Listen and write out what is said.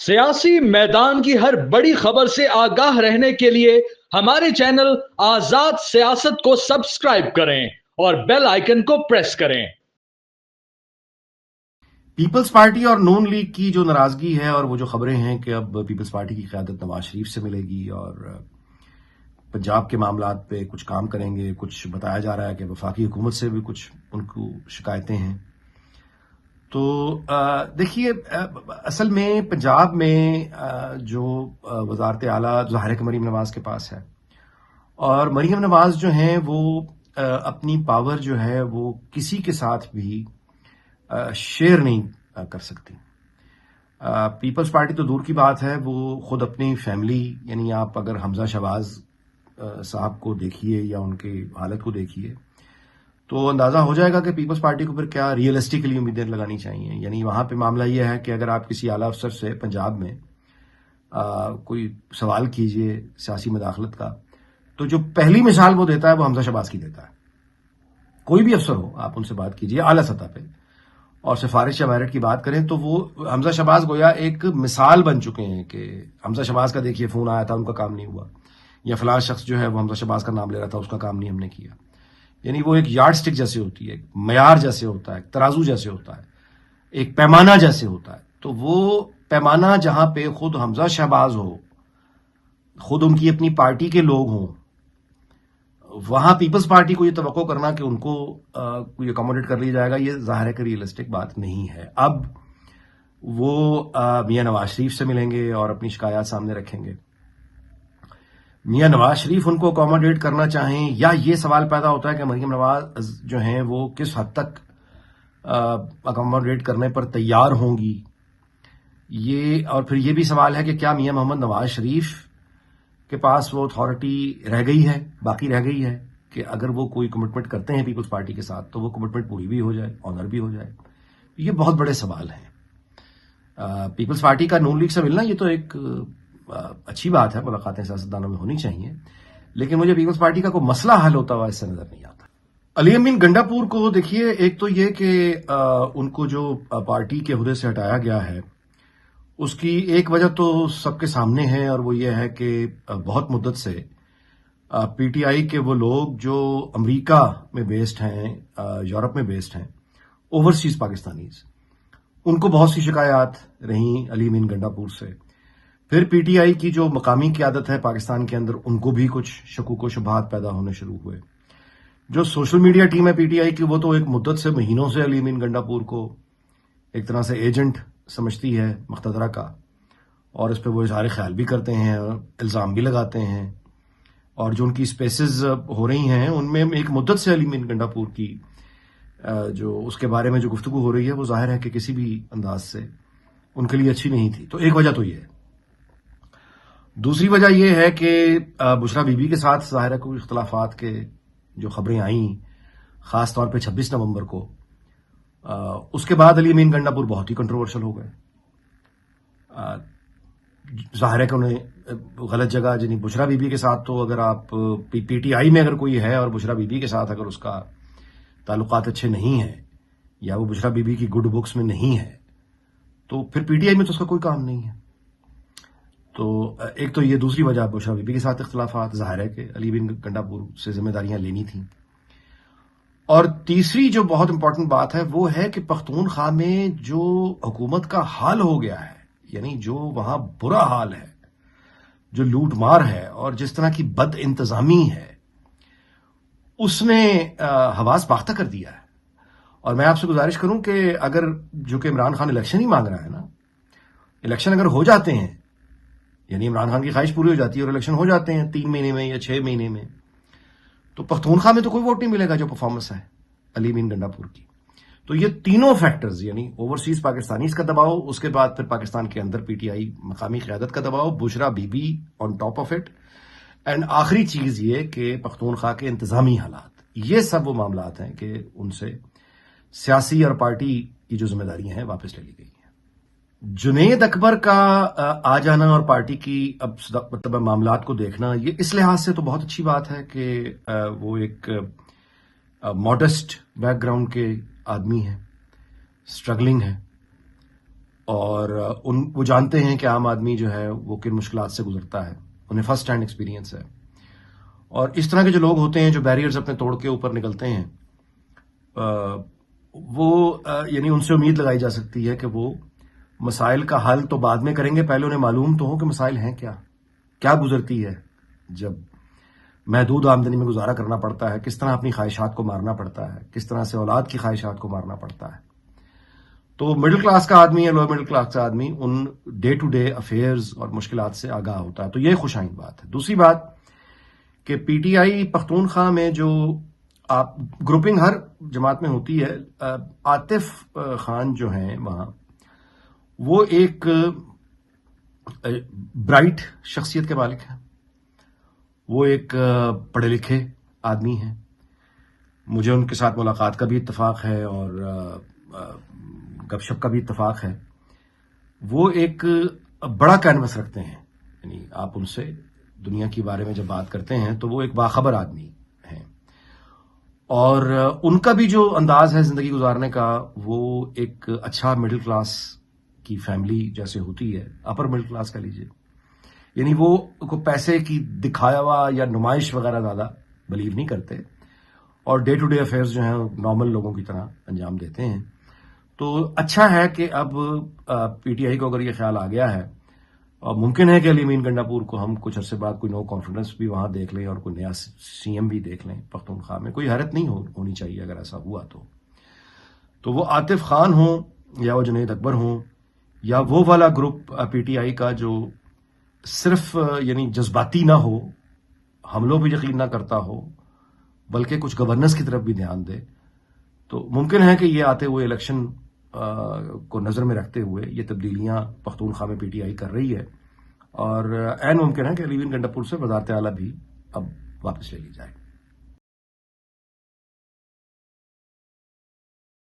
सियासी मैदान की हर बड़ी खबर से आगाह रहने के लिए हमारे चैनल आजाद सियासत को सब्सक्राइब करें और बेल आइकन को प्रेस करें। पीपल्स पार्टी और नून लीग की जो नाराजगी है और वो जो खबरें हैं कि अब पीपल्स पार्टी की क़यादत नवाज शरीफ से मिलेगी और पंजाब के मामलात पे कुछ काम करेंगे, कुछ बताया जा रहा है कि वफाकी हुकूमत से भी कुछ उनको शिकायतें हैं। तो देखिए, असल में पंजाब में जो वजारत आला ज़ाहिर है कि मरीम नवाज के पास है और मरीम नवाज जो हैं वो अपनी पावर जो है वो किसी के साथ भी शेयर नहीं कर सकती। पीपल्स पार्टी तो दूर की बात है, वो खुद अपनी फैमिली, यानी आप अगर हमजा शहबाज साहब को देखिए या उनकी हालत को देखिए तो अंदाज़ा हो जाएगा कि पीपल्स पार्टी को फिर क्या रियलिस्टिकली उम्मीदें लगानी चाहिए। यानी वहाँ पे मामला ये है कि अगर आप किसी आला अफसर से पंजाब में कोई सवाल कीजिए सियासी मदाखलत का, तो जो पहली मिसाल वो देता है वो हमजा शहबाज की देता है। कोई भी अफसर हो, आप उनसे बात कीजिए आला सतह पे और सिफारिश या मेरिट की बात करें तो वो हमजा शहबाज गोया एक मिसाल बन चुके हैं कि हमजा शहबाज का देखिए फ़ोन आया था, उनका काम नहीं हुआ, या फलां शख्स जो है वो हमजा शहबाज का नाम ले रहा था, उसका काम नहीं हमने किया। यानी वो एक यार्ड स्टिक जैसे होती है, एक मयार जैसे होता है, एक तराजू जैसे होता है, एक पैमाना जैसे होता है। तो वो पैमाना जहां पे खुद हमजा शहबाज हो, खुद उनकी अपनी पार्टी के लोग हों, वहां पीपल्स पार्टी को ये तवक्को करना कि उनको कोई अकोमोडेट कर लिया जाएगा, ये जाहिर है कि रियलिस्टिक बात नहीं है। अब वो मियां नवाज शरीफ से मिलेंगे और अपनी शिकायत सामने रखेंगे। मियां नवाज शरीफ उनको अकोमोडेट करना चाहें, या ये सवाल पैदा होता है कि मरीम नवाज जो हैं वो किस हद तक अकोमोडेट करने पर तैयार होंगी। ये और फिर ये भी सवाल है कि क्या मियां मोहम्मद नवाज शरीफ के पास वो अथॉरिटी रह गई है, बाकी रह गई है कि अगर वो कोई कमिटमेंट करते हैं पीपल्स पार्टी के साथ तो वो कमिटमेंट पूरी भी हो जाए, ऑनर भी हो जाए। ये बहुत बड़े सवाल हैं। पीपल्स पार्टी का नून लीग से मिलना ये तो एक अच्छी बात है, मुलाकातें सियासतदानों में होनी चाहिए, लेकिन मुझे पीपल्स पार्टी का कोई मसला हल होता हुआ इससे नजर नहीं आता। अली अमीन गंडापुर को देखिए, एक तो ये कि उनको जो पार्टी के हुदे से हटाया गया है उसकी एक वजह तो सबके सामने है और वो ये है कि बहुत मुद्दत से पीटीआई के वो लोग जो अमेरिका में बेस्ड हैं, यूरोप में बेस्ड हैं, ओवरसीज पाकिस्तानीज, उनको बहुत सी शिकायत रहीं अली अमीन गंडापुर से। फिर पीटीआई की जो मकामी क़यादत है पाकिस्तान के अंदर, उनको भी कुछ शकूक व शुबहात पैदा होने शुरू हुए। जो सोशल मीडिया टीम है पीटीआई की, वो तो एक मुद्दत से, महीनों से अली अमीन गंडापुर को एक तरह से एजेंट समझती है मुक़्तदरा का, और इस पर वो इज़हार ख्याल भी करते हैं, इल्ज़ाम भी लगाते हैं, और जो उनकी स्पेसेस हो रही हैं उनमें एक मुद्दत से अली अमीन गंडापुर की जो उसके बारे में जो गुफ्तगू हो रही है वो जाहिर है कि किसी भी अंदाज से उनके लिए अच्छी नहीं थी। तो एक वजह तो ये है। दूसरी वजह यह है कि बुशरा बीबी के साथ जाहिर है कोई इख्तलाफात के जो खबरें आईं, ख़ास तौर पे 26 नवंबर को, उसके बाद अली अमीन गंडापुर बहुत ही कंट्रोवर्शियल हो गए। जाहिर है कि उन्हें गलत जगह, यानी बुशरा बीबी के साथ तो अगर आप पीटीआई में अगर कोई है और बुशरा बीबी के साथ अगर उसका ताल्लुकात अच्छे नहीं है या वो बुशरा बीबी की गुड बुक्स में नहीं है तो फिर पीटीआई में तो उसका कोई काम नहीं है। तो एक तो ये दूसरी वजह बुशरा बीबी के साथ इख्तलाफात, जाहिर है कि अली अमीन गंडापुर से जिम्मेदारियां लेनी थी। और तीसरी जो बहुत इंपॉर्टेंट बात है वो है कि पख्तूनख्वा में जो हुकूमत का हाल हो गया है, यानी जो वहां बुरा हाल है, जो लूट मार है और जिस तरह की बद इंतजामी है, उसने हवास बाख्ता कर दिया है। और मैं आपसे गुजारिश करूं कि अगर जो कि इमरान खान इलेक्शन ही मांग रहा है ना, इलेक्शन अगर हो जाते हैं, यानी इमरान खान की ख्वाहिश पूरी हो जाती है और इलेक्शन हो जाते हैं 3 महीने में या 6 महीने में, तो पख्तूनख्वा में तो कोई वोट नहीं मिलेगा जो परफॉर्मेंस है अली अमीन गंडापुर की। तो ये तीनों फैक्टर्स, यानी ओवरसीज पाकिस्तानीज का दबाव, उसके बाद फिर पाकिस्तान के अंदर पीटीआई मकामी क़यादत का दबाव, Bushra Bibi on top of it, and आखिरी चीज ये कि पख्तूनख्वा के इंतजामी हालात, ये सब वो मामलात हैं कि उनसे सियासी और पार्टी की जो जिम्मेदारियां हैं वापस ले ली गई हैं। जुनेद अकबर का आ जाना और पार्टी की अब मतलब मामलात को देखना, ये इस लिहाज से तो बहुत अच्छी बात है कि वो एक मॉडेस्ट बैकग्राउंड के आदमी है, स्ट्रगलिंग है, اور وہ جانتے ہیں کہ عام آدمی جو ہے وہ کن مشکلات سے گزرتا ہے، انہیں فرسٹ ہینڈ ایکسپیرینس ہے. اور اس طرح کے جو لوگ ہوتے ہیں جو بیریئرز اپنے توڑ کے اوپر نکلتے ہیں، وہ یعنی ان سے امید لگائی جا سکتی ہے کہ وہ مسائل کا حل تو بعد میں کریں گے، پہلے انہیں معلوم تو ہو کہ مسائل ہیں کیا گزرتی ہے جب محدود آمدنی میں گزارا کرنا پڑتا ہے، کس طرح اپنی خواہشات کو مارنا پڑتا ہے، کس طرح سے اولاد کی خواہشات کو مارنا پڑتا ہے. تو مڈل کلاس کا آدمی یا لوور مڈل کلاس کا آدمی ان ڈے ٹو ڈے افیئرز اور مشکلات سے آگاہ ہوتا ہے. تو یہ خوش آئند بات ہے. دوسری بات کہ پی ٹی آئی پختونخوا میں جو آپ گروپنگ ہر جماعت میں ہوتی ہے، عاطف خان جو ہیں وہاں، وہ ایک برائٹ شخصیت کے مالک ہیں، وہ ایک پڑھے لکھے آدمی ہیں. مجھے ان کے ساتھ ملاقات کا بھی اتفاق ہے اور گپ شپ کا بھی اتفاق ہے. وہ ایک بڑا کینوس رکھتے ہیں، یعنی آپ ان سے دنیا کے بارے میں جب بات کرتے ہیں تو وہ ایک باخبر آدمی ہیں. اور ان کا بھی جو انداز ہے زندگی گزارنے کا، وہ ایک اچھا مڈل کلاس کی فیملی جیسے ہوتی ہے، اپر مڈل کلاس کہہ لیجیے. یعنی وہ کو پیسے کی دکھایا ہوا یا نمائش وغیرہ زیادہ بلیو نہیں کرتے، اور ڈے ٹو ڈے افیئرز جو ہیں نارمل لوگوں کی طرح انجام دیتے ہیں. تو اچھا ہے کہ اب پی ٹی آئی کو اگر یہ خیال آ گیا ہے، اور ممکن ہے کہ علی امین گنڈاپور کو ہم کچھ عرصے بعد کوئی نو کانفیڈنس بھی وہاں دیکھ لیں اور کوئی نیا سی ایم بھی دیکھ لیں پختونخوا میں. کوئی حیرت نہیں ہونی چاہیے اگر ایسا ہوا تو وہ عاطف خان ہوں یا وہ جنید اکبر ہوں یا وہ والا گروپ پی ٹی آئی کا جو صرف یعنی جذباتی نہ ہو، حملوں پہ یقین نہ کرتا ہو، بلکہ کچھ گورننس کی طرف بھی دھیان دے. تو ممکن ہے کہ یہ آتے ہوئے الیکشن کو نظر میں رکھتے ہوئے یہ تبدیلیاں پختونخوا میں پی ٹی آئی کر رہی ہے، اور عین ممکن ہے کہ علی امین گنڈاپور سے وزارت اعلیٰ بھی اب واپس لے لی جائے.